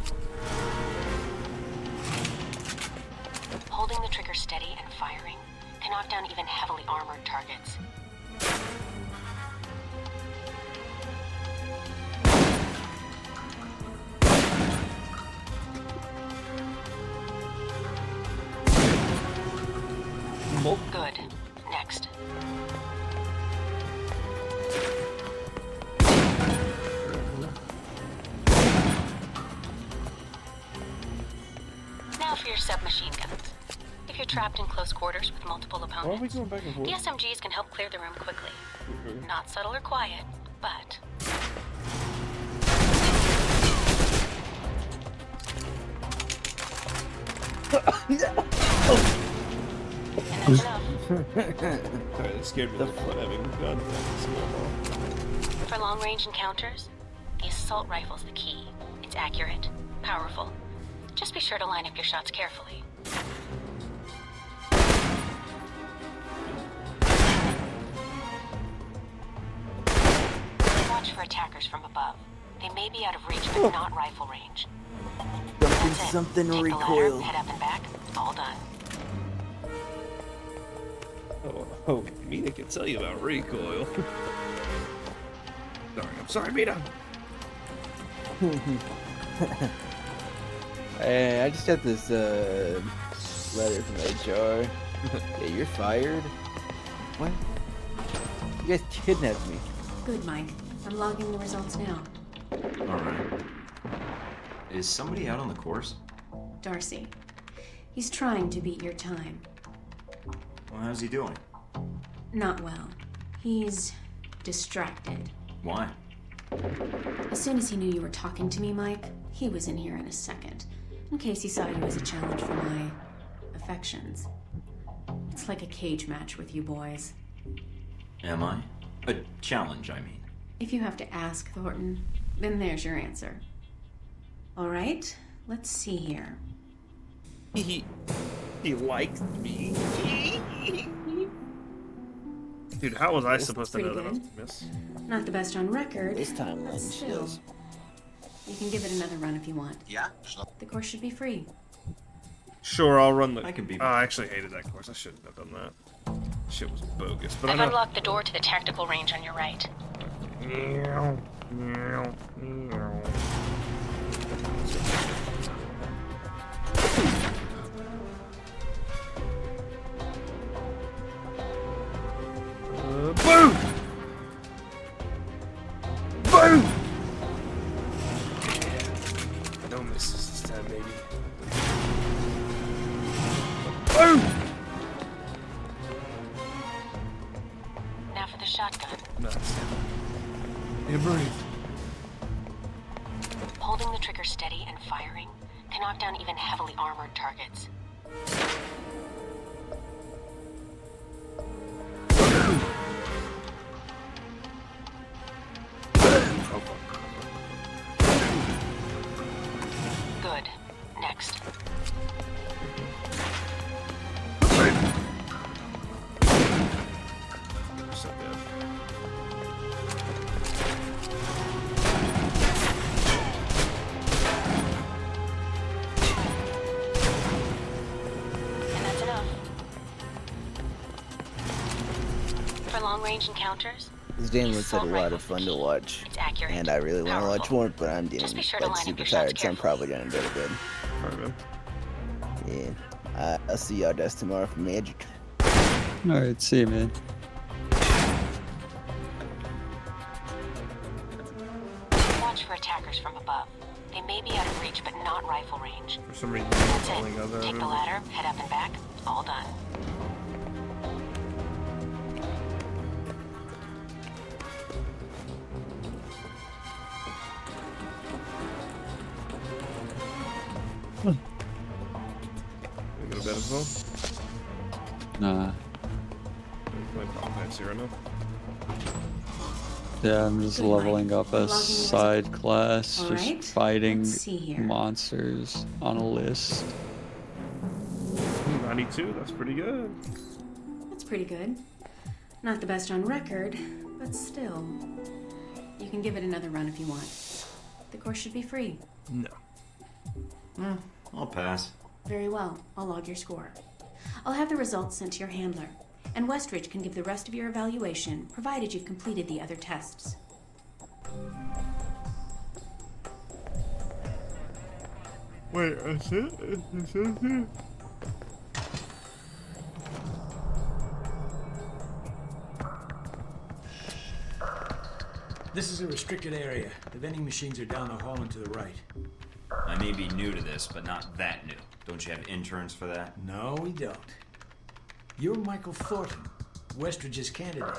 Holding the trigger steady and firing can knock down even heavily armored targets. Good. Next. Now for your submachine guns. If you're trapped in close quarters with multiple Why are we opponents, going back and forth? the SMGs can help clear the room quickly. Not subtle or quiet, but Sorry, that scared me a little bit having a gun. for long-range encounters, the assault rifle's the key. It's accurate, powerful. Just be sure to line up your shots carefully. Watch for attackers from above. They may be out of reach, but not rifle range. Something Take the ladder, recoil. head up and back. All done. Oh, Mina can tell you about recoil. Sorry, Mina. Hey, I just got this letter from HR. Yeah, you're fired. What? You guys kidnapped me. Good, Mike. I'm logging the results now. Alright. Is somebody out on the course? Darcy. He's trying to beat your time. Well, how's he doing? Not well. He's distracted. Why? As soon as he knew you were talking to me, Mike, he was in here in a second. In case he saw you as a challenge for my affections. It's like a cage match with you boys. Am I? A challenge, I mean. If you have to ask, Thornton, then there's your answer. All right, let's see here. He liked me. Dude, how was I This supposed to looks know that I was pretty gonna miss? Not the best on record. This time, but Lynn, she still, is. you can give it another run if you want. Yeah? The course should be free. Sure, I'll run the. I can be. Oh, I actually hated that course. I shouldn't have done that. Shit was bogus. But I've I know. unlocked the door to the tactical range on your right. Meow, meow, meow. Boom! Boom! No misses this time, baby. Boom! Now for the shotgun. Nuts. You breathe. Holding the trigger steady and firing can knock down even heavily armored targets. Good. Next. So good. And that's enough. For long-range encounters, This game looks like a lot of fun to watch. it's accurate. And I really want to watch powerful. more, but I'm Just getting be sure to like line up super your shots tired, so I'm probably gonna go to bed. Alright, man. Yeah. I'll see y'all guys tomorrow for Magic. Alright, see you, man. Watch for attackers from above. They may be out of reach, but not rifle range. For some reason, That's falling it. other Take the ladder, head up and back. All done. You go to bed as well? Nah. You play Final Fantasy right now? Yeah, I'm just Good night. leveling up a Logging side class, Alright, just fighting let's see here. monsters on a list. 92, that's pretty good. That's pretty good. Not the best on record, but still. You can give it another run if you want. The course should be free. No. I'll pass. Very well. I'll log your score. I'll have the results sent to your handler, and Westridge can give the rest of your evaluation, provided you've completed the other tests. Wait, that's it? Is it? This is a restricted area. The vending machines are down the hall and to the right. I may be new to this, but not that new. Don't you have interns for that? No, we don't. You're Michael Thornton, Westridge's candidate.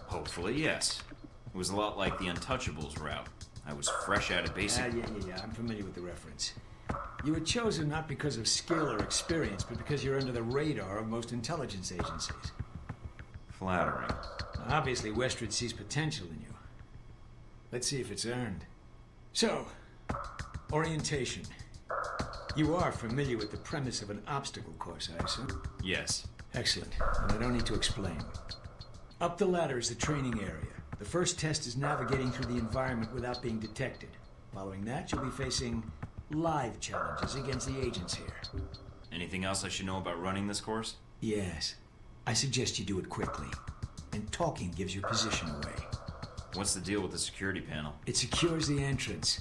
Hopefully, yes. It was a lot like the Untouchables route. I was fresh out of basic. Yeah. I'm familiar with the reference. You were chosen not because of skill or experience, but because you're under the radar of most intelligence agencies. Flattering. Obviously, Westridge sees potential in you. Let's see if it's earned. So, orientation. You are familiar with the premise of an obstacle course, I assume? Yes. Excellent. And I don't need to explain. Up the ladder is the training area. The first test is navigating through the environment without being detected. Following that, you'll be facing live challenges against the agents here. Anything else I should know about running this course? Yes. I suggest you do it quickly. And talking gives your position away. What's the deal with the security panel? It secures the entrance.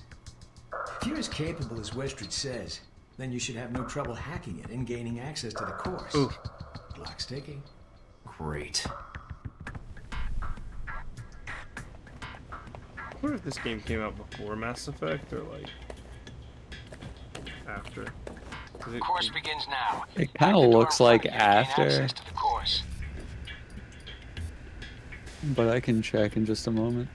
If you're as capable as Westridge says, then you should have no trouble hacking it and gaining access to the course. Ooh. Clock's ticking. Great. I wonder if this game came out before Mass Effect or like after. The course begins now. It kind of looks like Gain after, access to the course. but I can check in just a moment.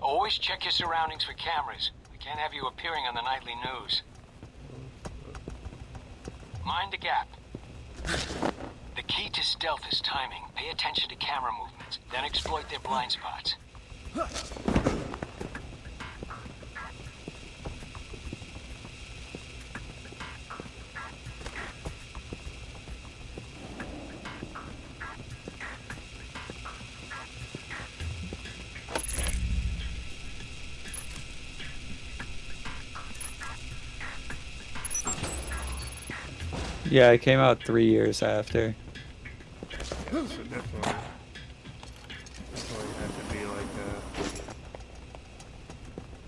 Always check your surroundings for cameras. We can't have you appearing on the nightly news. Mind the gap. The key to stealth is timing. Pay attention to camera movements, then exploit their blind spots. Yeah, it came out 3 years after. Yeah, so definitely had to be like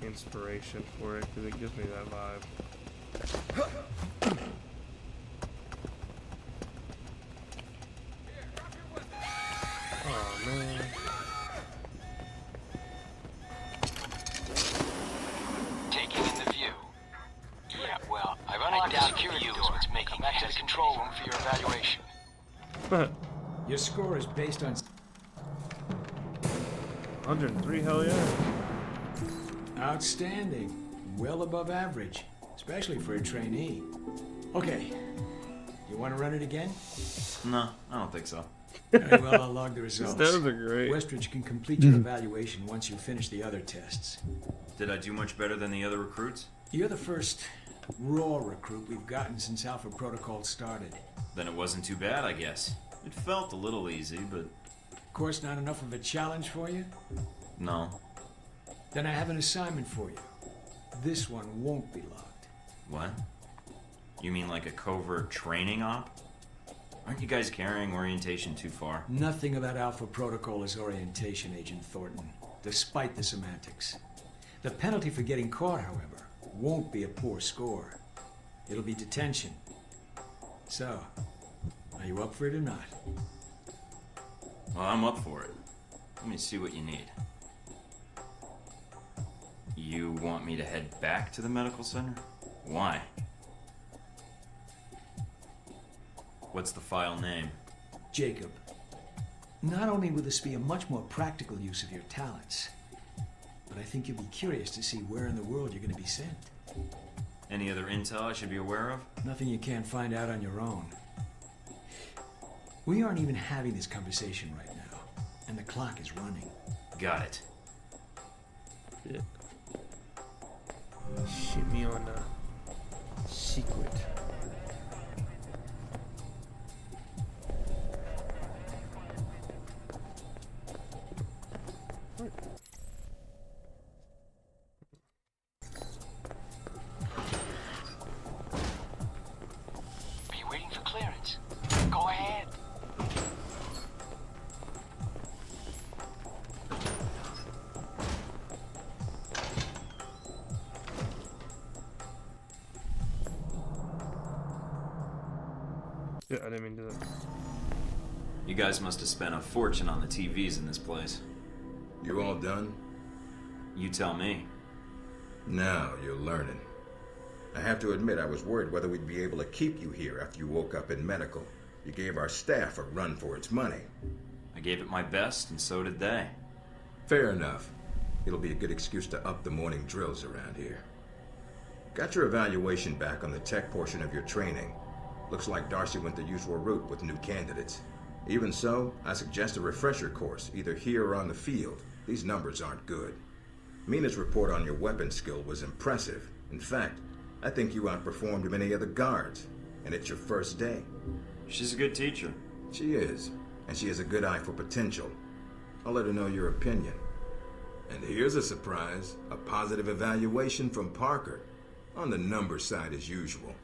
a inspiration for it because it gives me that vibe. Oh man. Taking in the view. Yeah, well, I've unlocked the security door. It's making back to the control room for your evaluation. Your score is based on 103, hell yeah. outstanding, well above average, especially for a trainee. Okay, you want to run it again? No, I don't think so. Very well, I'll log the results. Those are great. Westridge can complete your evaluation once you finish the other tests. Did I do much better than the other recruits? You're the first raw recruit we've gotten since Alpha Protocol started. Then it wasn't too bad, I guess. It felt a little easy, but... Of course, not enough of a challenge for you? No. Then I have an assignment for you. This one won't be logged. What? You mean like a covert training op? Aren't you guys carrying orientation too far? Nothing about Alpha Protocol is orientation, Agent Thornton, despite the semantics. The penalty for getting caught, however, won't be a poor score. It'll be detention. So, are you up for it or not? Well, I'm up for it. Let me see what you need. You want me to head back to the medical center? Why? What's the file name? Jacob. Not only will this be a much more practical use of your talents, but I think you'll be curious to see where in the world you're going to be sent. Any other intel I should be aware of? Nothing you can't find out on your own. We aren't even having this conversation right now, and the clock is running. Got it. Yeah. Shoot me on a secret. Are you waiting for clearance? Go ahead. Yeah, I didn't mean to do that. You guys must have spent a fortune on the TVs in this place. You all done? You tell me. Now you're learning. I have to admit, I was worried whether we'd be able to keep you here after you woke up in medical. You gave our staff a run for its money. I gave it my best, and so did they. Fair enough. It'll be a good excuse to up the morning drills around here. Got your evaluation back on the tech portion of your training. Looks like Darcy went the usual route with new candidates. Even so, I suggest a refresher course, either here or on the field. These numbers aren't good. Mina's report on your weapon skill was impressive. In fact, I think you outperformed many of the guards. And it's your first day. She's a good teacher. She is. And she has a good eye for potential. I'll let her know your opinion. And here's a surprise, a positive evaluation from Parker. On the number side as usual.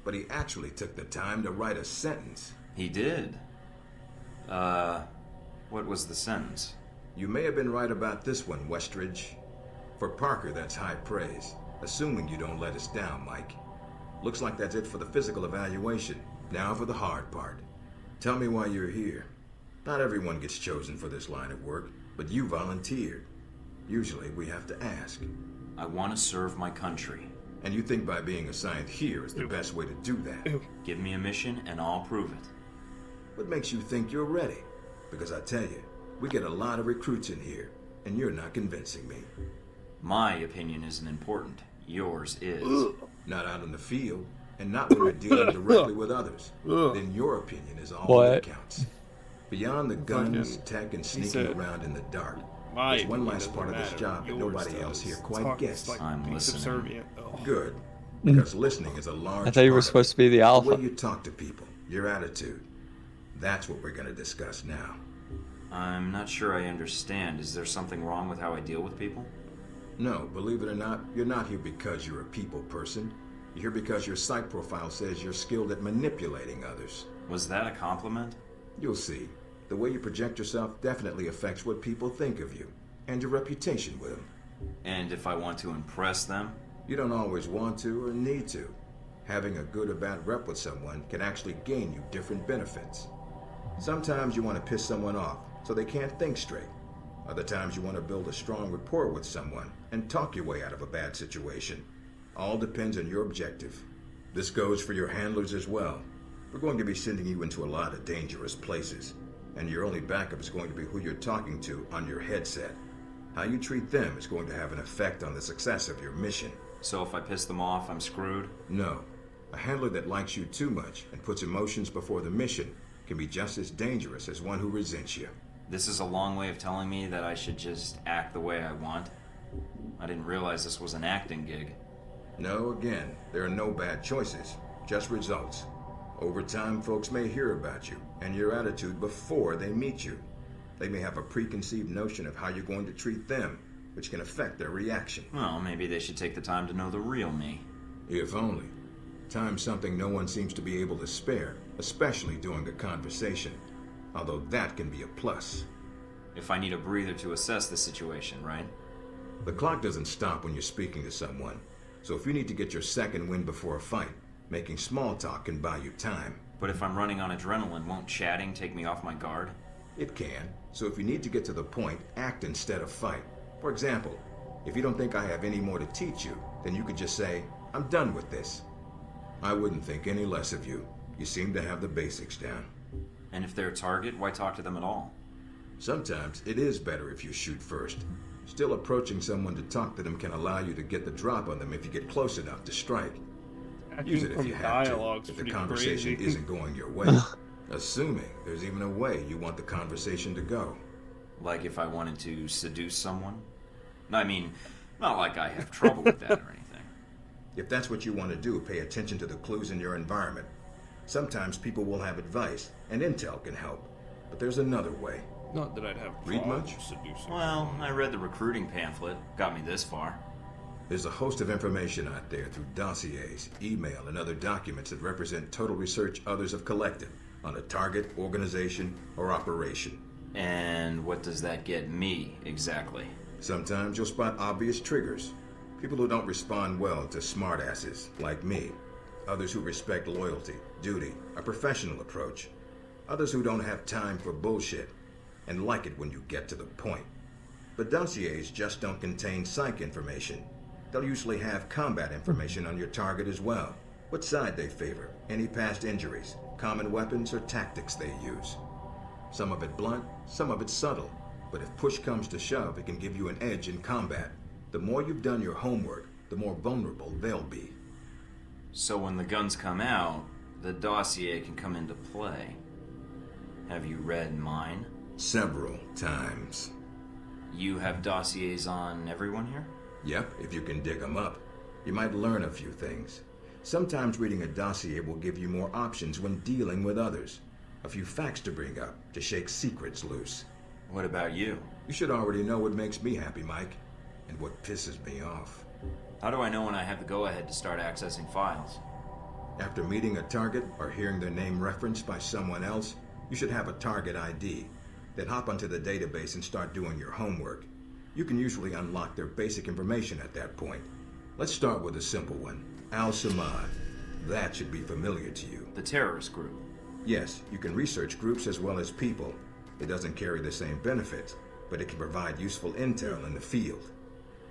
But he actually took the time to write a sentence. He did? What was the sentence? You may have been right about this one, Westridge. For Parker, that's high praise. Assuming you don't let us down, Mike. Looks like that's it for the physical evaluation. Now for the hard part. Tell me why you're here. Not everyone gets chosen for this line of work, but you volunteered. Usually we have to ask. I want to serve my country. And you think by being assigned here is the best way to do that? Give me a mission and I'll prove it. What makes you think you're ready? Because I tell you, we get a lot of recruits in here, and you're not convincing me. My opinion isn't important. Yours is. Not out in the field, and not when you're dealing directly with others. Then your opinion is all that counts. Beyond the guns, tech, and sneaking around in the dark, there's one last part of this job that nobody else here quite gets. I'm listening. Good. Because listening is a large I thought you were part supposed to be the alpha. The way you talk to people, your attitude. That's what we're going to discuss now. I'm not sure I understand. Is there something wrong with how I deal with people? No, believe it or not, you're not here because you're a people person. You're here because your psych profile says you're skilled at manipulating others. Was that a compliment? You'll see. The way you project yourself definitely affects what people think of you, and your reputation with them. And if I want to impress them? You don't always want to or need to. Having a good or bad rep with someone can actually gain you different benefits. Sometimes you want to piss someone off so they can't think straight. Other times you want to build a strong rapport with someone and talk your way out of a bad situation. All depends on your objective. This goes for your handlers as well. We're going to be sending you into a lot of dangerous places, and your only backup is going to be who you're talking to on your headset. How you treat them is going to have an effect on the success of your mission. So if I piss them off, I'm screwed? No. A handler that likes you too much and puts emotions before the mission can be just as dangerous as one who resents you. This is a long way of telling me that I should just act the way I want. I didn't realize this was an acting gig. No, again, there are no bad choices, just results. Over time, folks may hear about you and your attitude before they meet you. They may have a preconceived notion of how you're going to treat them, which can affect their reaction. Well, maybe they should take the time to know the real me. If only. Time's something no one seems to be able to spare, especially during a conversation. Although that can be a plus. If I need a breather to assess the situation, right? The clock doesn't stop when you're speaking to someone. So if you need to get your second win before a fight, making small talk can buy you time. But if I'm running on adrenaline, won't chatting take me off my guard? It can. So if you need to get to the point, act instead of fight. For example, if you don't think I have any more to teach you, then you could just say, I'm done with this. I wouldn't think any less of you. You seem to have the basics down. And if they're a target, why talk to them at all? Sometimes it is better if you shoot first. Still, approaching someone to talk to them can allow you to get the drop on them if you get close enough to strike. Use it if you have to, if the conversation isn't going your way. Assuming there's even a way you want the conversation to go. Like if I wanted to seduce someone? I mean, not like I have trouble with that or anything. If that's what you want to do, pay attention to the clues in your environment. Sometimes people will have advice, and intel can help. But there's another way. Not that I'd have read much? Seducing. Well, I read the recruiting pamphlet. Got me this far. There's a host of information out there through dossiers, email, and other documents that represent total research others have collected on a target, organization, or operation. And what does that get me, exactly? Sometimes you'll spot obvious triggers. People who don't respond well to smartasses, like me. Others who respect loyalty, duty, a professional approach. Others who don't have time for bullshit, and like it when you get to the point. But dossiers just don't contain psych information. They'll usually have combat information on your target as well. What side they favor, any past injuries, common weapons or tactics they use. Some of it blunt, some of it subtle. But if push comes to shove, it can give you an edge in combat. The more you've done your homework, the more vulnerable they'll be. So when the guns come out, the dossier can come into play. Have you read mine? Several times. You have dossiers on everyone here? Yep, if you can dig them up. You might learn a few things. Sometimes reading a dossier will give you more options when dealing with others. A few facts to bring up, to shake secrets loose. What about you? You should already know what makes me happy, Mike, and what pisses me off. How do I know when I have the go-ahead to start accessing files? After meeting a target or hearing their name referenced by someone else, you should have a target ID. Then hop onto the database and start doing your homework. You can usually unlock their basic information at that point. Let's start with a simple one. Al-Samad. That should be familiar to you. The terrorist group. Yes, you can research groups as well as people. It doesn't carry the same benefits, but it can provide useful intel in the field.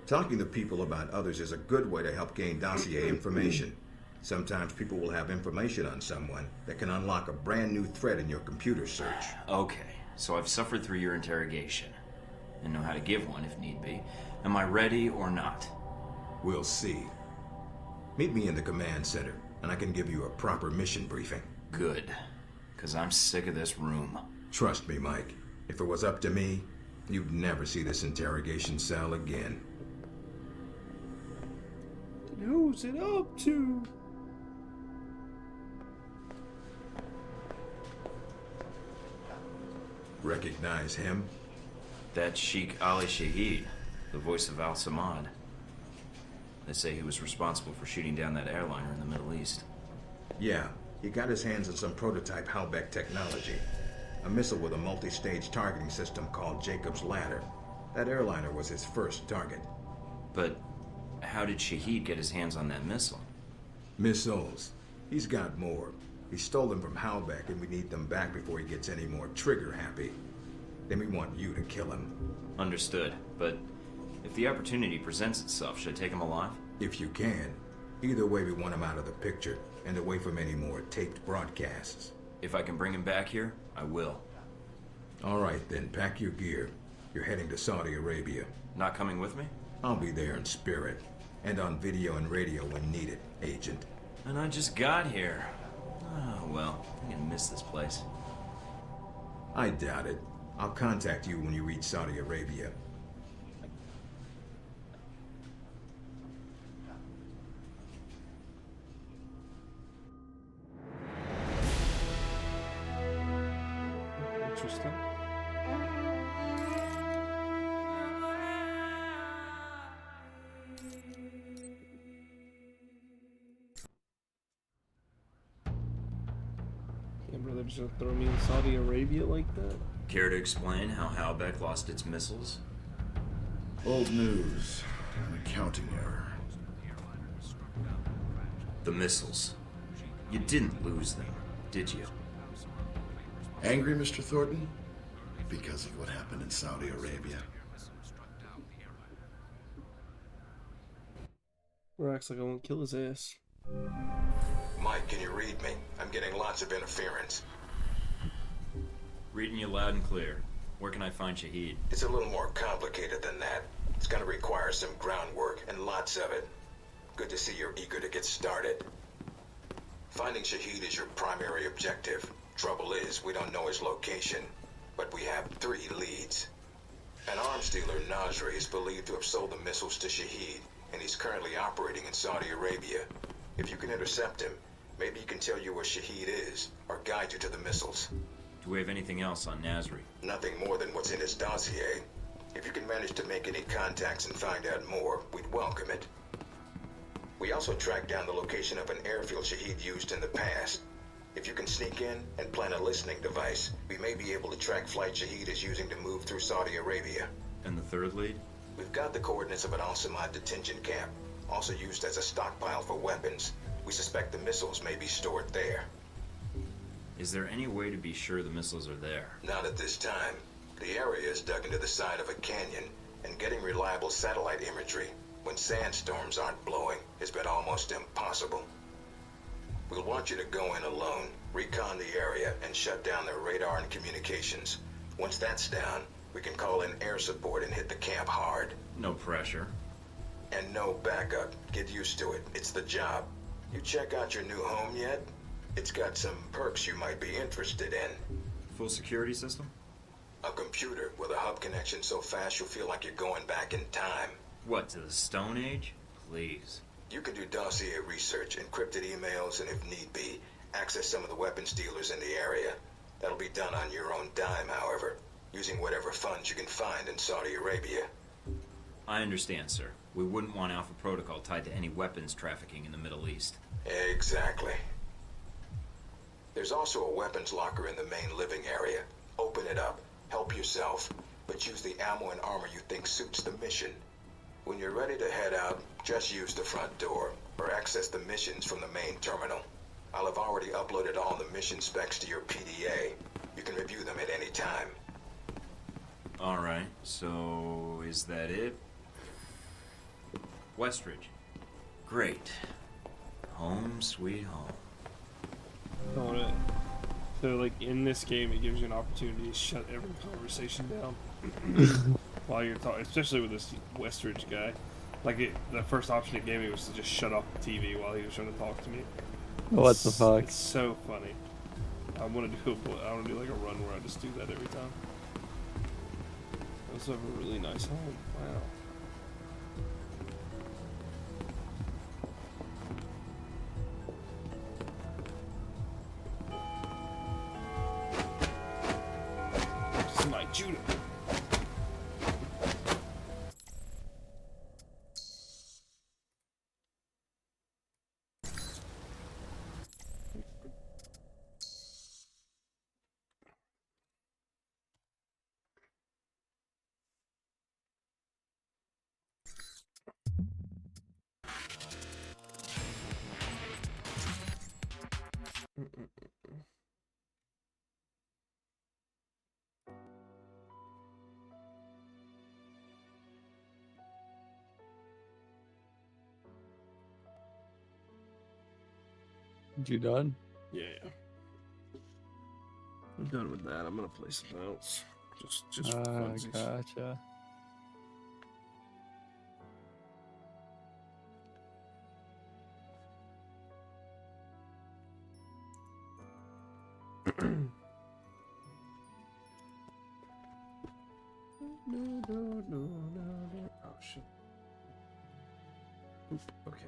Talking to people about others is a good way to help gain dossier information. Sometimes people will have information on someone that can unlock a brand new thread in your computer search. Okay, so I've suffered through your interrogation and know how to give one if need be. Am I ready or not? We'll see. Meet me in the command center, and I can give you a proper mission briefing. Good, because I'm sick of this room. Trust me, Mike. If it was up to me, you'd never see this interrogation cell again. Who's it up to? Recognize him? That's Sheikh Ali Shaheed, the voice of Al-Samad. They say he was responsible for shooting down that airliner in the Middle East. Yeah, he got his hands on some prototype Halbech technology. A missile with a multi-stage targeting system called Jacob's Ladder. That airliner was his first target. But how did Shaheed get his hands on that missile? Missiles. He's got more. He stole them from Halbech, and we need them back before he gets any more trigger-happy. Then we want you to kill him. Understood, but if the opportunity presents itself, should I take him alive? If you can. Either way, we want him out of the picture, and away from any more taped broadcasts. If I can bring him back here, I will. All right, then, pack your gear. You're heading to Saudi Arabia. Not coming with me? I'll be there in spirit, and on video and radio when needed, Agent. And I just got here. Oh, well, I'm gonna miss this place. I doubt it. I'll contact you when you reach Saudi Arabia. Interesting. Yeah, brother, just gonna throw me in Saudi Arabia like that? Care to explain how Halbech lost its missiles? Old news. An accounting error. The missiles. You didn't lose them, did you? Angry, Mr. Thornton? Because of what happened in Saudi Arabia. Or acts like I won't kill his ass. Mike, can you read me? I'm getting lots of interference. Reading you loud and clear. Where can I find Shaheed? It's a little more complicated than that. It's gonna require some groundwork, and lots of it. Good to see you're eager to get started. Finding Shaheed is your primary objective. Trouble is, we don't know his location, but we have 3 leads. An arms dealer, Nasri, is believed to have sold the missiles to Shaheed, and he's currently operating in Saudi Arabia. If you can intercept him, maybe he can tell you where Shaheed is, or guide you to the missiles. Do we have anything else on Nasri? Nothing more than what's in his dossier. If you can manage to make any contacts and find out more, we'd welcome it. We also tracked down the location of an airfield Shaheed used in the past. If you can sneak in and plant a listening device, we may be able to track flight Shaheed is using to move through Saudi Arabia. And the third lead? We've got the coordinates of an Al-Samad detention camp, also used as a stockpile for weapons. We suspect the missiles may be stored there. Is there any way to be sure the missiles are there? Not at this time. The area is dug into the side of a canyon, and getting reliable satellite imagery when sandstorms aren't blowing has been almost impossible. We'll want you to go in alone, recon the area, and shut down their radar and communications. Once that's down, we can call in air support and hit the camp hard. No pressure. And no backup. Get used to it. It's the job. You check out your new home yet? It's got some perks you might be interested in. Full security system? A computer with a hub connection so fast you'll feel like you're going back in time. What, to the Stone Age? Please. You can do dossier research, encrypted emails, and if need be, access some of the weapons dealers in the area. That'll be done on your own dime, however. using whatever funds you can find in Saudi Arabia. I understand, sir. We wouldn't want Alpha Protocol tied to any weapons trafficking in the Middle East. Exactly. There's also a weapons locker in the main living area. Open it up, help yourself, but use the ammo and armor you think suits the mission. When you're ready to head out, just use the front door, or access the missions from the main terminal. I'll have already uploaded all the mission specs to your PDA. You can review them at any time. Alright, so is that it? Westridge. Great. Home sweet home. So, like, in this game, it gives you an opportunity to shut every conversation down while you're talking, especially with this Westridge guy. Like, the first option it gave me was to just shut off the TV while he was trying to talk to me. What the fuck? It's so funny. I want to do like a run where I just do that every time. I also have a really nice home. Wow. This is my Judah. You done? Yeah. I'm done with that. I'm gonna play something else. Just for funsies. Gotcha. No. Oh shit. Oop, okay.